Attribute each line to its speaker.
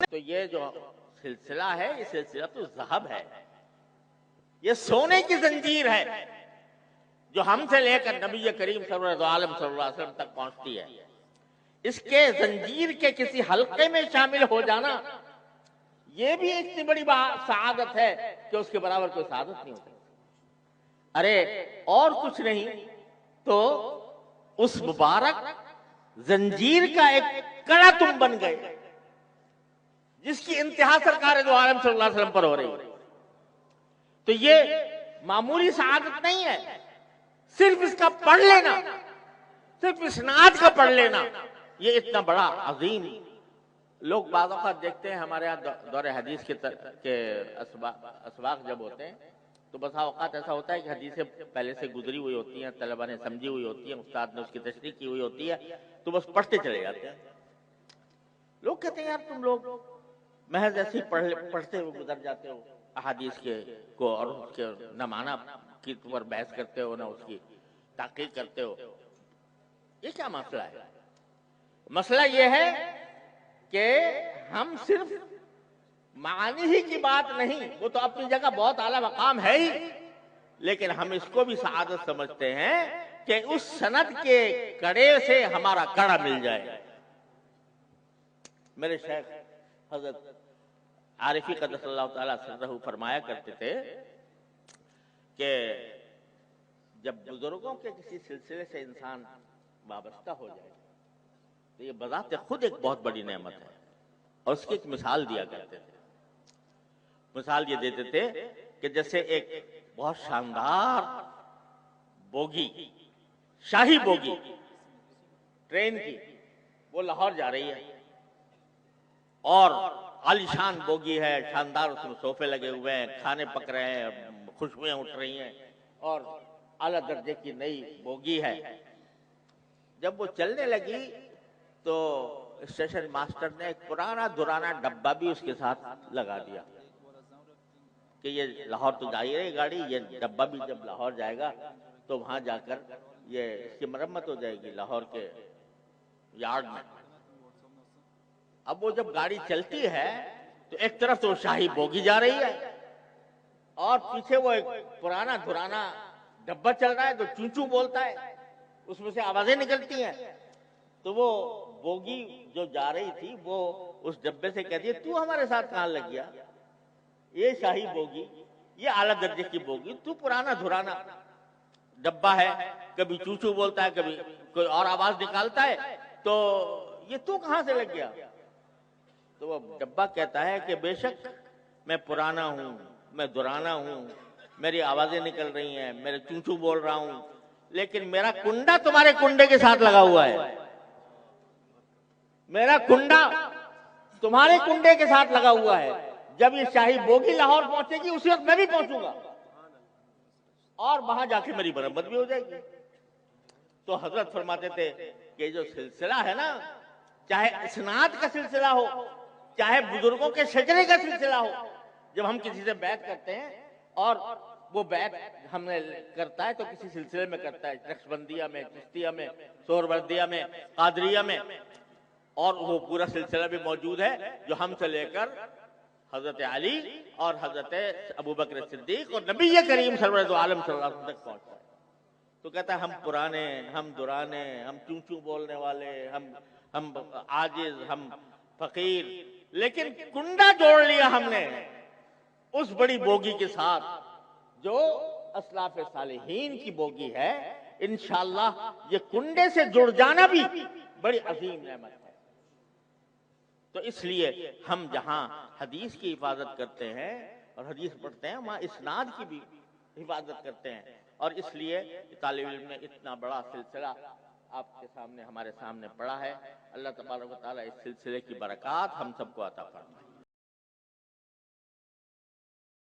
Speaker 1: تو یہ جو سلسلہ ہے یہ سلسلہ تو ذہب ہے، یہ سونے کی زنجیر ہے جو ہم سے لے کر نبی کریم سرور عالم صلی اللہ علیہ وسلم تک پہنچتی ہے۔ اس کے زنجیر کے کسی حلقے میں شامل ہو جانا یہ بھی اتنی بڑی سعادت ہے کہ اس کے برابر کوئی سعادت نہیں ہوتی۔ ارے اور کچھ نہیں تو اس مبارک زنجیر کا ایک کڑا تم بن گئے جس کی انتہا سرکار دو عالم صلی اللہ علیہ وسلم پر ہو رہی ہے۔ تو یہ معمولی سعادت نہیں ہے، صرف اس کا پڑھ لینا، صرف اسناد کا پڑھ لینا یہ اتنا بڑا عظیم۔ لوگ بعض اوقات دیکھتے ہیں ہمارے یہاں دور حدیث کے اسباق جب ہوتے ہیں تو بسا اوقات ایسا ہوتا ہے کہ حدیثیں پہلے سے گزری ہوئی ہوتی ہیں، طلبہ نے سمجھی ہوئی ہوتی ہیں، استاد نے اس کی تشریح کی ہوئی ہوتی ہے، تو بس پڑھتے چلے جاتے ہیں۔ لوگ کہتے ہیں یار تم لوگ محض ایسے ہی پڑھتے ہوئے گزر جاتے ہو احادیث کے کو، اور اس کے نہ معنی کی پر بحث کرتے ہو نہ اس کی تحقیق کرتے ہو۔ یہ کیا مسئلہ ہے؟ مسئلہ یہ ہے کہ ہم صرف معانی ہی کی بات نہیں، وہ تو اپنی جگہ بہت اعلیٰ مقام ہے ہی، لیکن ہم اس کو بھی سعادت سمجھتے ہیں کہ اس سند کے کڑے سے ہمارا کڑا مل جائے۔ میرے شیخ حضرت عارفی قدس اللہ تعالیٰ سرہ فرمایا کرتے تھے کہ جب بزرگوں کے کسی سلسلے سے انسان وابستہ ہو جائے تو یہ بذات خود ایک بہت بڑی نعمت ہے، اور اس کی ایک مثال دیا کرتے تھے۔ مثال یہ دیتے تھے کہ جیسے ایک بہت شاندار بوگی، شاہی بوگی ٹرین کی، وہ لاہور جا رہی ہے اور عالیشان بوگی ہے، شاندار اس میں صوفے لگے ہوئے ہیں، کھانے پک رہے ہیں، خوشبوئیں اٹھ رہی ہیں اور اعلیٰ درجے کی نئی بوگی ہے۔ جب وہ چلنے لگی تو اسٹیشن ماسٹر نے ایک پرانا درانا ڈبہ بھی اس کے ساتھ لگا دیا کہ یہ لاہور تو جا ہی رہی گاڑی، یہ ڈبہ بھی جب لاہور جائے گا تو وہاں جا کر یہ اس کی مرمت ہو جائے گی لاہور کے یارڈ میں۔ اب وہ جب گاڑی چلتی ہے تو ایک طرف تو شاہی بوگی جا رہی ہے اور پیچھے وہ ایک پرانا درانا ڈبہ چل رہا ہے تو چوں چوں بولتا ہے، اس میں سے آوازیں نکلتی ہیں۔ تو وہ بوگی جو جا رہی تھی وہ اس ڈبے سے کہتی ہے تو ہمارے ساتھ کہاں لگ گیا، یہ شاہی بوگی، یہ اعلیٰ درجے کی بوگی، تو پرانا دھرانا ڈبہ ہے، کبھی چوں چوں بولتا ہے، کبھی کوئی اور آواز نکالتا ہے، تو یہ تو کہاں سے لگ گیا؟ تو وہ ڈبہ کہتا ہے کہ بے شک میں پرانا ہوں، میں درانا ہوں، میری آوازیں نکل رہی ہیں، میرے چوں چوں بول رہا ہوں، لیکن میرا کنڈا تمہارے کنڈے کے ساتھ لگا ہوا ہے، میرا کنڈا تمہارے کنڈے کے ساتھ لگا ہوا ہے۔ جب یہ شاہی بوگی لاہور پہنچے گی اسی وقت میں بھی پہنچوں گا اور وہاں جا کے میری مرمت بھی ہو جائے گی۔ تو حضرت فرماتے تھے کہ جو سلسلہ ہے نا، چاہے اسناد کا سلسلہ ہو، چاہے بزرگوں کے شجرے کا سلسلہ ہو، جب ہم کسی سے بیعت کرتے ہیں اور وہ بیعت ہم نے کرتا ہے تو کسی سلسلے میں کرتا ہے، نقشبندیہ میں، چشتیہ میں، سہروردیہ میں، قادریہ میں، اور وہ پورا سلسلہ بھی موجود ہے جو ہم سے لے کر حضرت علی اور حضرت ابوبکر صدیق اور نبی کریم صلی اللہ علیہ وسلم تک پہنچتا ہے۔ تو کہتا ہے ہم پرانے، ہم درانے، ہم چوں چوں بولنے والے، ہم عاجز، ہم فقیر، لیکن کنڈا جوڑ لیا ہم نے اس بڑی بوگی کے ساتھ جو اسلاف صالحین کی بوگی ہے۔ انشاءاللہ یہ کنڈے سے جڑ جانا بھی بڑی عظیم نعمت ہے۔ تو اس لیے ہم جہاں حدیث کی حفاظت کرتے ہیں اور حدیث پڑھتے ہیں وہاں اسناد کی بھی حفاظت کرتے ہیں، اور اس لیے طالب علم نے اتنا بڑا سلسلہ آپ کے سامنے، ہمارے سامنے پڑھا ہے۔ اللہ تبارک و تعالیٰ اس سلسلے کی برکات ہم سب کو عطا فرمائے۔